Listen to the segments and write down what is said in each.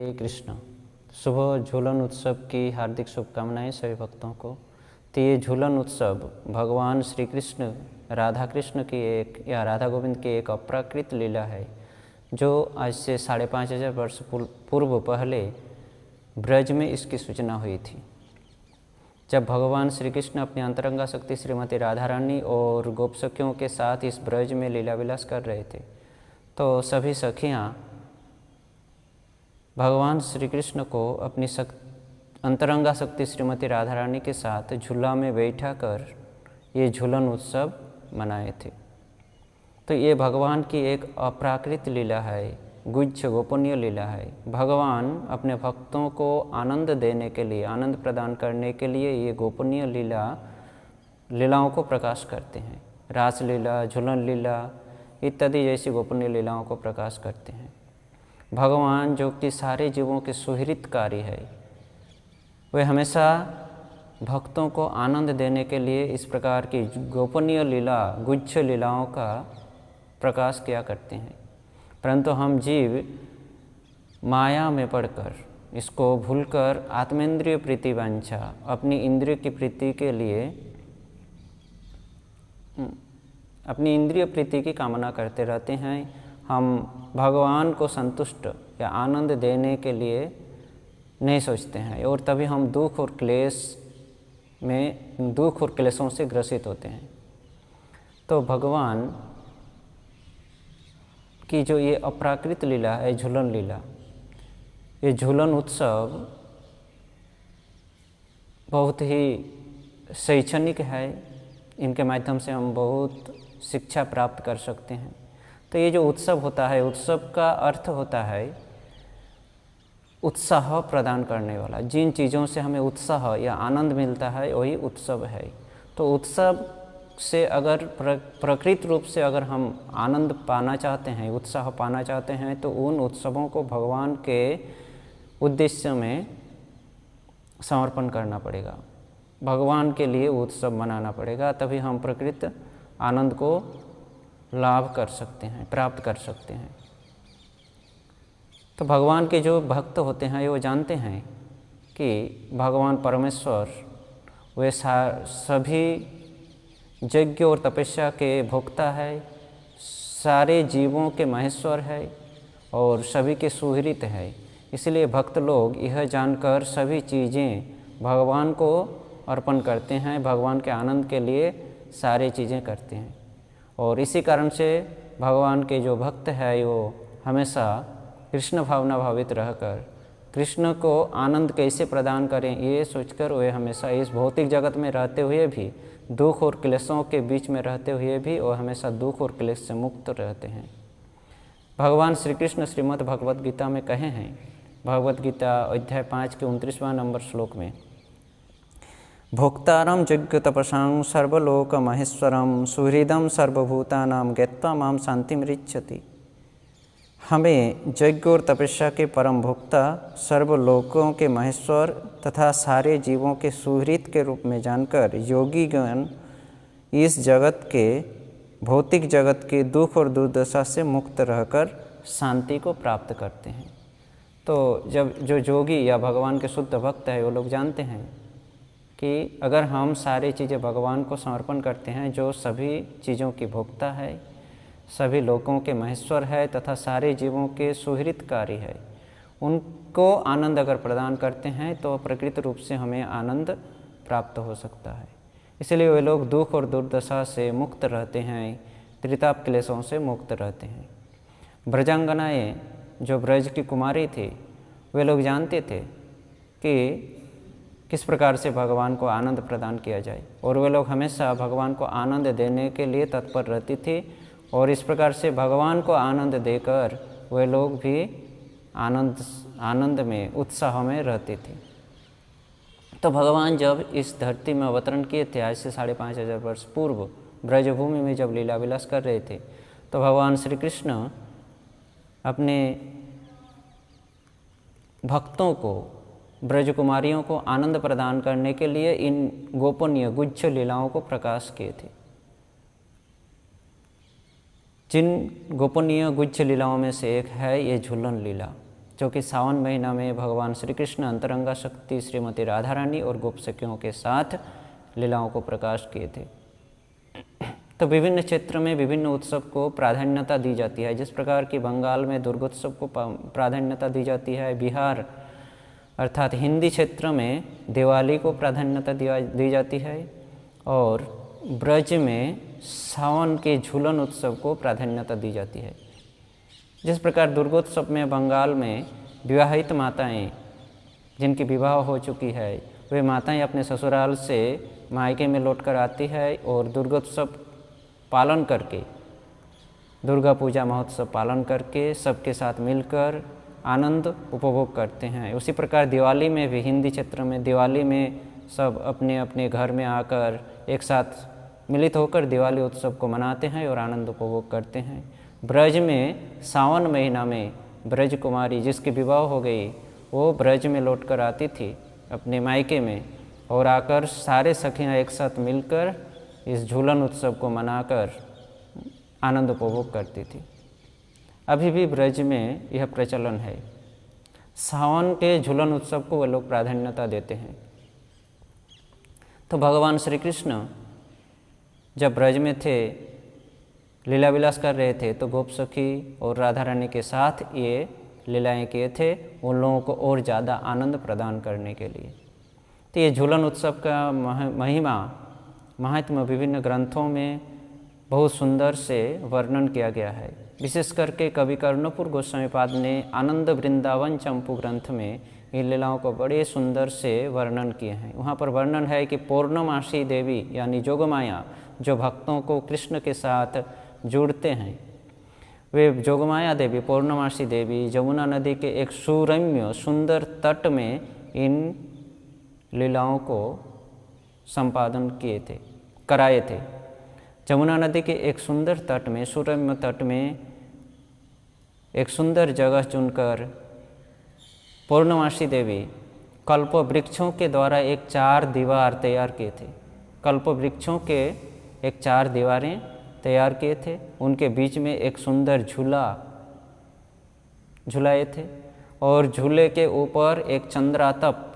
हरे कृष्ण। शुभ झूलन उत्सव की हार्दिक शुभकामनाएं सभी भक्तों को। तो ये झूलन उत्सव भगवान श्री कृष्ण राधा कृष्ण की एक या राधा गोविंद की एक अप्राकृत लीला है, जो आज से 5,500 वर्ष पूर्व पहले ब्रज में इसकी सूचना हुई थी। जब भगवान श्री कृष्ण अपनी अंतरंगा शक्ति श्रीमती राधा रानी और गोप सखियों के साथ इस ब्रज में लीला विलास कर रहे थे, तो सभी सखियाँ भगवान श्री कृष्ण को अपनी अंतरंगा शक्ति श्रीमती राधा रानी के साथ झूला में बैठा कर ये झूलन उत्सव मनाए थे। तो ये भगवान की एक अप्राकृत लीला है, गुच्छ गोपनीय लीला है। भगवान अपने भक्तों को आनंद देने के लिए, आनंद प्रदान करने के लिए ये गोपनीय लीलाओं को प्रकाश करते हैं। रास लीला, झूलन लीला इत्यादि जैसी गोपनीय लीलाओं को प्रकाश करते हैं। भगवान जो कि सारे जीवों के सुहृतकारी है, वे हमेशा भक्तों को आनंद देने के लिए इस प्रकार की गोपनीय लीला, गुच्छ लीलाओं का प्रकाश किया करते हैं। परंतु हम जीव माया में पड़कर, इसको भूलकर आत्मेंद्रिय प्रीति वांछा, अपनी इंद्रिय की प्रीति के लिए, अपनी इंद्रिय प्रीति की कामना करते रहते हैं। हम भगवान को संतुष्ट या आनंद देने के लिए नहीं सोचते हैं, और तभी हम दुख और क्लेशों से ग्रसित होते हैं। तो भगवान की जो ये अप्राकृत लीला है, झूलन लीला, ये झूलन उत्सव बहुत ही शैक्षणिक है। इनके माध्यम से हम बहुत शिक्षा प्राप्त कर सकते हैं। तो ये जो उत्सव होता है, उत्सव का अर्थ होता है उत्साह प्रदान करने वाला। जिन चीज़ों से हमें उत्साह या आनंद मिलता है वही उत्सव है। तो उत्सव से अगर प्रकृत रूप से अगर हम आनंद पाना चाहते हैं, उत्साह पाना चाहते हैं, तो उन उत्सवों को भगवान के उद्देश्य में समर्पण करना पड़ेगा। भगवान के लिए उत्सव मनाना पड़ेगा, तभी हम प्रकृत आनंद को लाभ कर सकते हैं, प्राप्त कर सकते हैं। तो भगवान के जो भक्त होते हैं वो जानते हैं कि भगवान परमेश्वर वे सभी यज्ञ और तपस्या के भोक्ता है, सारे जीवों के महेश्वर है और सभी के सुहृत है। इसलिए भक्त लोग यह जानकर सभी चीज़ें भगवान को अर्पण करते हैं, भगवान के आनंद के लिए सारी चीज़ें करते हैं। और इसी कारण से भगवान के जो भक्त है वो हमेशा कृष्ण भावना भावित रहकर कृष्ण को आनंद कैसे प्रदान करें ये सोचकर वे हमेशा इस भौतिक जगत में रहते हुए भी, दुख और क्लेशों के बीच में रहते हुए भी वो हमेशा दुख और क्लेश से मुक्त रहते हैं। भगवान श्री कृष्ण श्रीमद् भगवद गीता में कहे हैं, भगवद गीता अध्याय 5 के 29वां नंबर श्लोक में, भोक्तारं यज्ञ तपसां सर्वलोक महेश्वरं सुहृदं सर्वभूतानां ज्ञात्वा मां शांतिमृच्छति। हमें यज्ञ और तपस्या के परम भोक्ता, सर्वलोकों के महेश्वर तथा सारे जीवों के सुहृद के रूप में जानकर योगीगण इस जगत के, भौतिक जगत के दुख और दुर्दशा से मुक्त रहकर शांति को प्राप्त करते हैं। तो जब जो योगी या भगवान के शुद्ध भक्त है वो लोग जानते हैं कि अगर हम सारी चीज़ें भगवान को समर्पण करते हैं, जो सभी चीज़ों की भोक्ता है, सभी लोकों के महेश्वर है तथा सारे जीवों के सुहृतकारी है, उनको आनंद अगर प्रदान करते हैं तो प्रकृत रूप से हमें आनंद प्राप्त हो सकता है। इसलिए वे लोग दुख और दुर्दशा से मुक्त रहते हैं, त्रिताप क्लेशों से मुक्त रहते हैं। ब्रजांगनाएँ जो ब्रज की कुमारी थी, वे लोग जानते थे कि किस प्रकार से भगवान को आनंद प्रदान किया जाए, और वे लोग हमेशा भगवान को आनंद देने के लिए तत्पर रहती थी, और इस प्रकार से भगवान को आनंद देकर वे लोग भी आनंद में, उत्साह में रहते थे। तो भगवान जब इस धरती में अवतरण किए थे, आज से 5,500 वर्ष पूर्व ब्रजभूमि में जब लीला विलास कर रहे थे, तो भगवान श्री कृष्ण अपने भक्तों को, ब्रज कुमारियों को आनंद प्रदान करने के लिए इन गोपनीय गुच्छ लीलाओं को प्रकाश किए थे। जिन गोपनीय गुच्छ लीलाओं में से एक है ये झूलन लीला। जो कि सावन महीना में भगवान श्री कृष्ण अंतरंगा शक्ति श्रीमती राधा रानी और गोप सखियों के साथ लीलाओं को प्रकाश किए थे। तो विभिन्न क्षेत्र में विभिन्न उत्सव को प्राधान्यता दी जाती है। जिस प्रकार की बंगाल में दुर्गोत्सव को प्राधान्यता दी जाती है, बिहार अर्थात हिंदी क्षेत्र में दिवाली को प्राधान्यता दी जाती है, और ब्रज में सावन के झूलन उत्सव को प्राधान्यता दी जाती है। जिस प्रकार दुर्गोत्सव में बंगाल में विवाहित माताएं जिनकी विवाह हो चुकी है, वे माताएं अपने ससुराल से मायके में लौटकर आती है और दुर्गोत्सव पालन करके, दुर्गा पूजा महोत्सव पालन करके सबके साथ मिलकर आनंद उपभोग करते हैं। उसी प्रकार दिवाली में भी हिंदी क्षेत्र में दिवाली में सब अपने अपने घर में आकर एक साथ मिलित होकर दिवाली उत्सव को मनाते हैं और आनंद उपभोग करते हैं। ब्रज में सावन महीना में ब्रज कुमारी जिसकी विवाह हो गई, वो ब्रज में लौटकर आती थी अपने मायके में, और आकर सारे सखियाँ एक साथ मिलकर इस झूलन उत्सव को मनाकर आनंद उपभोग करती थी। अभी भी ब्रज में यह प्रचलन है। सावन के झूलन उत्सव को वे लोग प्राधान्यता देते हैं। तो भगवान श्री कृष्ण जब ब्रज में थे, लीला विलास कर रहे थे, तो गोप सखी और राधा रानी के साथ ये लीलाएं किए थे उन लोगों को और ज़्यादा आनंद प्रदान करने के लिए। तो ये झूलन उत्सव का महिमा महात्म्य विभिन्न ग्रंथों में बहुत सुंदर से वर्णन किया गया है। विशेष करके कवि कर्णपुर गोस्वामीपाद ने आनंद वृंदावन चंपू ग्रंथ में इन लीलाओं को बड़े सुंदर से वर्णन किए हैं। वहाँ पर वर्णन है कि पूर्णमासी देवी यानी जोगमाया जो भक्तों को कृष्ण के साथ जुड़ते हैं, वे जोगमाया देवी पूर्णमासी देवी जमुना नदी के एक सुरम्य सुंदर तट में इन लीलाओं को संपादन कराए थे। जमुना नदी के एक सुंदर तट में, सुरम्य तट में एक सुंदर जगह चुनकर पूर्णमासी देवी कल्प वृक्षों के द्वारा एक 4 दीवार तैयार किए थे। कल्प वृक्षों के एक 4 दीवारें तैयार किए थे, उनके बीच में एक सुंदर झूला झुलाए थे, और झूले के ऊपर एक चंद्रातप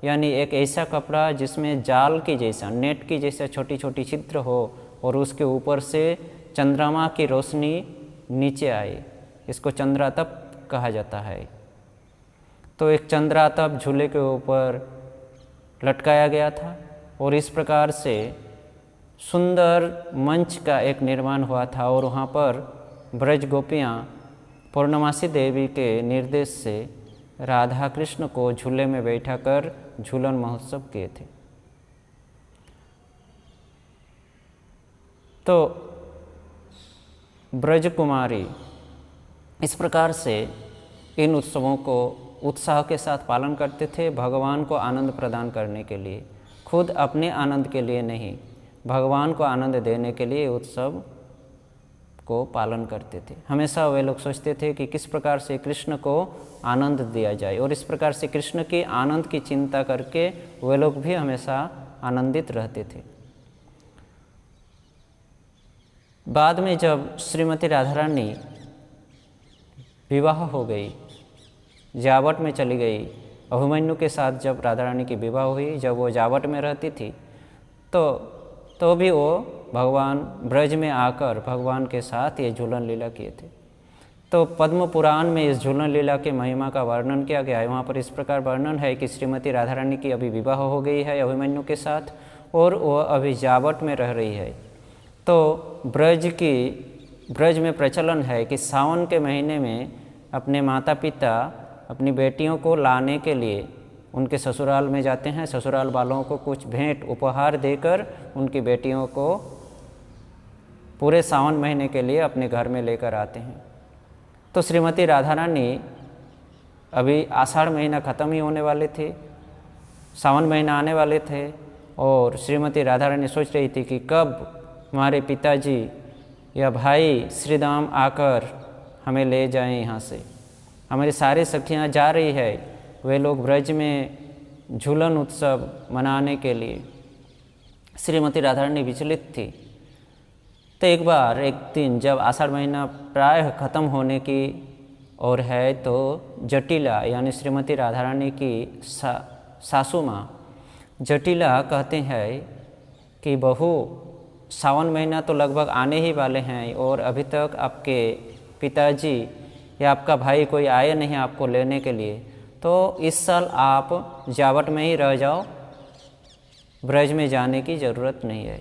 यानी एक ऐसा कपड़ा जिसमें जाल की जैसा, नेट की जैसा छोटी छोटी छिद्र हो, और उसके ऊपर से चंद्रमा की रोशनी नीचे आए, इसको चंद्रातप कहा जाता है। तो एक चंद्रातप झूले के ऊपर लटकाया गया था, और इस प्रकार से सुंदर मंच का एक निर्माण हुआ था, और वहाँ पर ब्रज गोपियाँ पूर्णमासी देवी के निर्देश से राधा कृष्ण को झूले में बैठाकर झूलन महोत्सव किए थे। तो ब्रज कुमारी इस प्रकार से इन उत्सवों को उत्साह के साथ पालन करते थे, भगवान को आनंद प्रदान करने के लिए, खुद अपने आनंद के लिए नहीं, भगवान को आनंद देने के लिए उत्सव को पालन करते थे। हमेशा वे लोग सोचते थे कि किस प्रकार से कृष्ण को आनंद दिया जाए, और इस प्रकार से कृष्ण के आनंद की चिंता करके वे लोग भी हमेशा आनंदित रहते थे। बाद में जब श्रीमती राधा रानी विवाह हो गई, जावट में चली गई, अभिमन्यु के साथ जब राधा रानी की विवाह हुई, जब वो जावट में रहती थी, तो भी वो भगवान ब्रज में आकर भगवान के साथ ये झूलन लीला किए थे। तो पद्म पुराण में इस झूलन लीला के महिमा का वर्णन किया गया है। वहाँ पर इस प्रकार वर्णन है कि श्रीमती राधा रानी की अभी विवाह हो गई है अभिमन्यु के साथ, और वो अभी जावट में रह रही है। तो ब्रज में प्रचलन है कि सावन के महीने में अपने माता पिता अपनी बेटियों को लाने के लिए उनके ससुराल में जाते हैं, ससुराल वालों को कुछ भेंट उपहार देकर उनकी बेटियों को पूरे सावन महीने के लिए अपने घर में लेकर आते हैं। तो श्रीमती राधा रानी अभी आषाढ़ महीना ख़त्म ही होने वाले थे, सावन महीना आने वाले थे, और श्रीमती राधा रानी सोच रही थी कि कब हमारे पिताजी या भाई श्रीदाम आकर हमें ले जाएं यहाँ से। हमारी सारी सखियाँ जा रही है, वे लोग ब्रज में झूलन उत्सव मनाने के लिए। श्रीमती राधा रानी विचलित थी। तो एक दिन जब आषाढ़ महीना प्रायः ख़त्म होने की और है तो जटिला यानी श्रीमती राधा रानी की सासू माँ। जटिला कहते हैं कि बहू सावन महीना तो लगभग आने ही वाले हैं और अभी तक आपके पिताजी या आपका भाई कोई आए नहीं आपको लेने के लिए, तो इस साल आप जावट में ही रह जाओ, ब्रज में जाने की ज़रूरत नहीं है।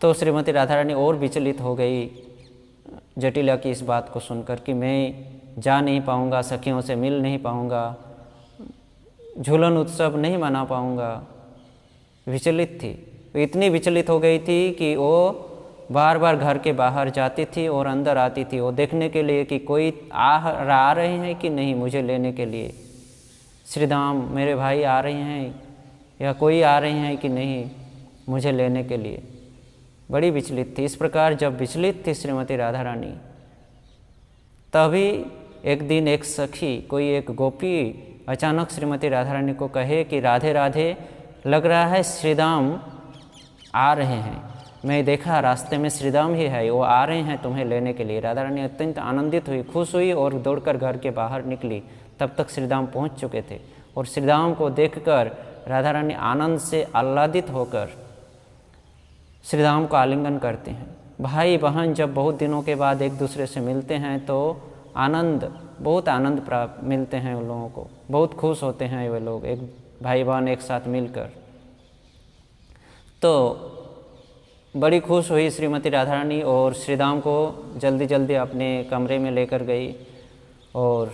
तो श्रीमती राधा रानी और विचलित हो गई जटिला की इस बात को सुनकर कि मैं जा नहीं पाऊँगा, सखियों से मिल नहीं पाऊँगा, झूलन उत्सव नहीं मना पाऊँगा। विचलित थी, इतनी विचलित हो गई थी कि वो बार बार घर के बाहर जाती थी और अंदर आती थी वो देखने के लिए कि कोई आ रहे हैं कि नहीं मुझे लेने के लिए, श्रीधाम मेरे भाई आ रहे हैं या कोई आ रहे हैं कि नहीं मुझे लेने के लिए। बड़ी विचलित थी। इस प्रकार जब विचलित थी श्रीमती राधा रानी, तभी एक दिन एक सखी, कोई एक गोपी अचानक श्रीमती राधा रानी को कहे कि राधे राधे, लग रहा है श्रीधाम आ रहे हैं, मैं देखा रास्ते में श्रीधाम ही है, वो आ रहे हैं तुम्हें लेने के लिए। राधा रानी अत्यंत आनंदित हुई, खुश हुई और दौड़कर घर के बाहर निकली। तब तक श्रीधाम पहुंच चुके थे और श्रीधाम को देखकर राधा रानी आनंद से आह्लादित होकर श्रीधाम को आलिंगन करते हैं। भाई बहन जब बहुत दिनों के बाद एक दूसरे से मिलते हैं तो बहुत आनंद प्राप्त मिलते हैं उन लोगों को, बहुत खुश होते हैं वे लोग, एक भाई बहन एक साथ मिलकर। तो बड़ी खुश हुई श्रीमती राधा रानी और श्रीधाम को जल्दी जल्दी अपने कमरे में लेकर गई और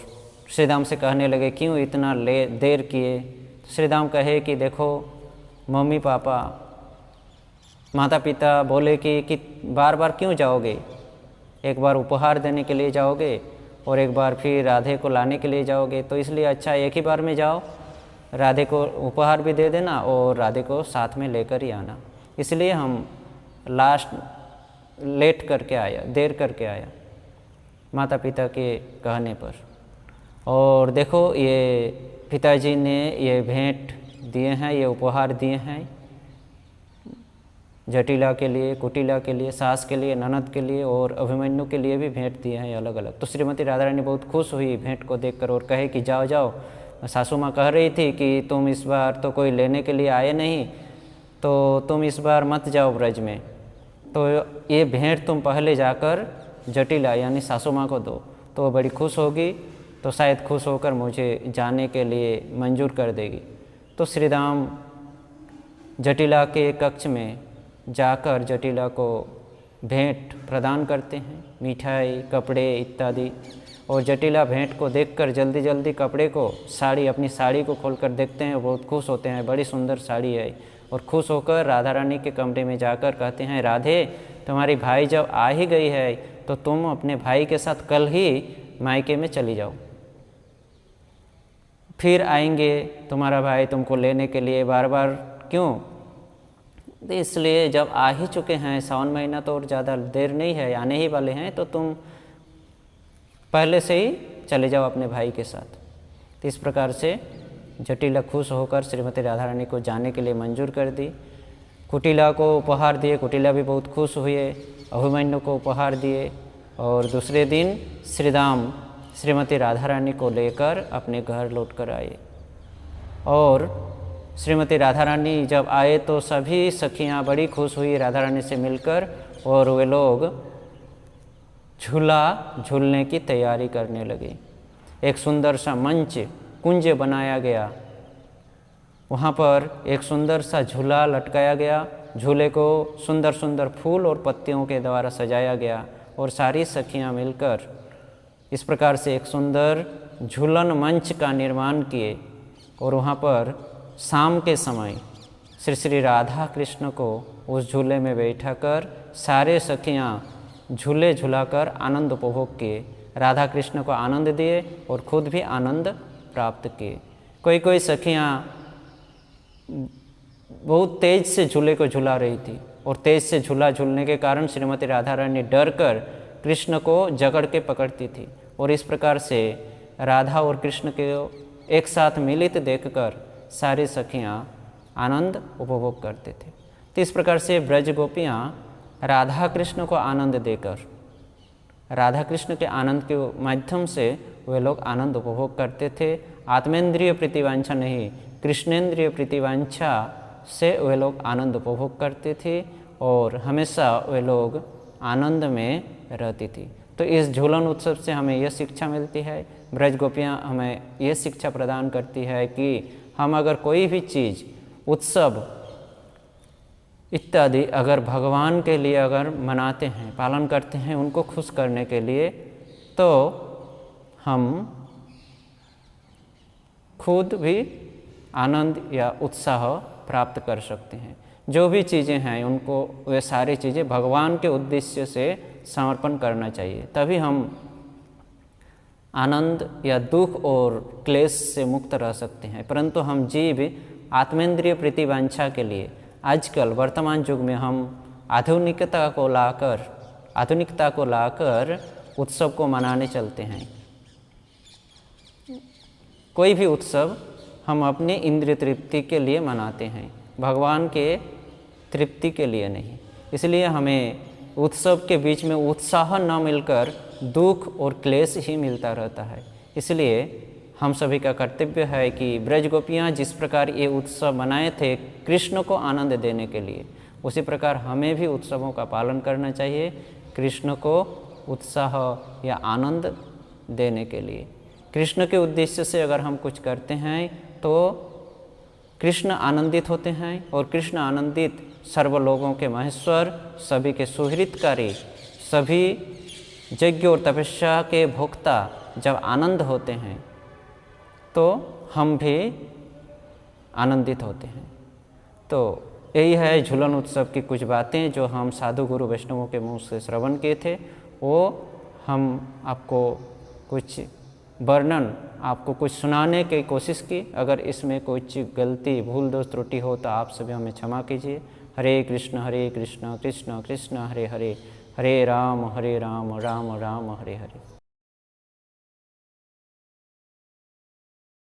श्रीधाम से कहने लगे क्यों इतना देर किए। श्रीधाम कहे कि देखो मम्मी पापा माता पिता बोले कि बार बार क्यों जाओगे, एक बार उपहार देने के लिए जाओगे और एक बार फिर राधे को लाने के लिए जाओगे, तो इसलिए अच्छा एक ही बार में जाओ, राधे को उपहार भी दे देना और राधे को साथ में लेकर ही आना। इसलिए हम लेट करके आया, देर करके आया माता पिता के कहने पर। और देखो ये पिताजी ने ये भेंट दिए हैं, ये उपहार दिए हैं जटिला के लिए, कुटिला के लिए, सास के लिए, ननद के लिए और अभिमन्यु के लिए भी भेंट दिए हैं अलग अलग। तो श्रीमती राधा रानी बहुत खुश हुई भेंट को देखकर और कहे कि जाओ जाओ, सासू माँ कह रही थी कि तुम इस बार तो कोई लेने के लिए आए नहीं, तो तुम इस बार मत जाओ ब्रज में, तो ये भेंट तुम पहले जाकर जटिला यानी सासू माँ को दो, तो वो बड़ी खुश होगी, तो शायद खुश होकर मुझे जाने के लिए मंजूर कर देगी। तो श्रीधाम जटिला के कक्ष में जाकर जटिला को भेंट प्रदान करते हैं, मिठाई, कपड़े इत्यादि। और जटिला भेंट को देखकर जल्दी जल्दी कपड़े को, अपनी साड़ी को खोलकर देखते हैं, बहुत खुश होते हैं, बड़ी सुंदर साड़ी है। और खुश होकर राधा रानी के कमरे में जाकर कहते हैं राधे तुम्हारी भाई जब आ ही गई है तो तुम अपने भाई के साथ कल ही मायके में चली जाओ, फिर आएंगे तुम्हारा भाई तुमको लेने के लिए, बार बार क्यों। तो इसलिए जब आ ही चुके हैं, सावन महीना तो और ज़्यादा देर नहीं है, आने ही वाले हैं, तो तुम पहले से ही चले जाओ अपने भाई के साथ। तो इस प्रकार से जटिला खुश होकर श्रीमती राधा रानी को जाने के लिए मंजूर कर दी। कुटिला को उपहार दिए, कुटिला भी बहुत खुश हुए, अभिमन्यु को उपहार दिए। और दूसरे दिन श्रीधाम श्रीमती राधा रानी को लेकर अपने घर लौट कर आए। और श्रीमती राधा रानी जब आए तो सभी सखियाँ बड़ी खुश हुई राधा रानी से मिलकर, और वे लोग झूलने की तैयारी करने लगे। एक सुंदर सा मंच कुंज बनाया गया, वहाँ पर एक सुंदर सा झूला लटकाया गया, झूले को सुंदर सुंदर फूल और पत्तियों के द्वारा सजाया गया और सारी सखियाँ मिलकर इस प्रकार से एक सुंदर झूलन मंच का निर्माण किए। और वहाँ पर शाम के समय श्री श्री राधा कृष्ण को उस झूले में बैठाकर सारे सखियाँ झूले झूलाकर आनंद उपभोग किए, राधा कृष्ण को आनंद दिए और खुद भी आनंद प्राप्त किए। कोई कोई सखियाँ बहुत तेज से झूले को झूला रही थी और तेज से झूला झूलने के कारण श्रीमती राधा रानी डर कर कृष्ण को जकड़ के पकड़ती थी। और इस प्रकार से राधा और कृष्ण के एक साथ मिलित देखकर सारी सखियाँ आनंद उपभोग करते थे। तो इस प्रकार से ब्रज गोपियाँ राधा कृष्ण को आनंद देकर राधा कृष्ण के आनंद के माध्यम से वे लोग आनंद उपभोग करते थे। आत्मेंद्रिय प्रीतिवांछा नहीं, कृष्णेंद्रिय प्रीतिवांछा से वे लोग आनंद उपभोग करते थे और हमेशा वे लोग आनंद में रहती थी। तो इस झूलन उत्सव से हमें यह शिक्षा मिलती है, ब्रज गोपियाँ हमें यह शिक्षा प्रदान करती है कि हम अगर कोई भी चीज़, उत्सव इत्यादि अगर भगवान के लिए अगर मनाते हैं, पालन करते हैं, उनको खुश करने के लिए, तो हम खुद भी आनंद या उत्साह प्राप्त कर सकते हैं। जो भी चीज़ें हैं उनको, वे सारी चीज़ें भगवान के उद्देश्य से समर्पण करना चाहिए, तभी हम आनंद या दुख और क्लेश से मुक्त रह सकते हैं। परंतु हम जीव आत्मेंद्रिय प्रीतिवांछा के लिए आजकल वर्तमान युग में हम आधुनिकता को लाकर उत्सव को मनाने चलते हैं। कोई भी उत्सव हम अपने इंद्रिय तृप्ति के लिए मनाते हैं, भगवान के तृप्ति के लिए नहीं। इसलिए हमें उत्सव के बीच में उत्साह न मिलकर दुख और क्लेश ही मिलता रहता है। इसलिए हम सभी का कर्तव्य है कि ब्रज गोपियाँ जिस प्रकार ये उत्सव मनाए थे कृष्ण को आनंद देने के लिए, उसी प्रकार हमें भी उत्सवों का पालन करना चाहिए कृष्ण को उत्साह या आनंद देने के लिए। कृष्ण के उद्देश्य से अगर हम कुछ करते हैं तो कृष्ण आनंदित होते हैं और कृष्ण आनंदित सर्वलोकों के महेश्वर, सभी के सुहृतकारी, सभी यज्ञ और तपस्या के भोक्ता जब आनंद होते हैं तो हम भी आनंदित होते हैं। तो यही है झूलन उत्सव की कुछ बातें जो हम साधु गुरु वैष्णवों के मुँह से श्रवण किए थे, वो हम आपको कुछ वर्णन, आपको कुछ सुनाने की कोशिश की। अगर इसमें कुछ गलती, भूल, दोष, त्रुटि हो तो आप सभी हमें क्षमा कीजिए। हरे कृष्ण कृष्ण कृष्ण हरे हरे, हरे राम राम राम हरे हरे।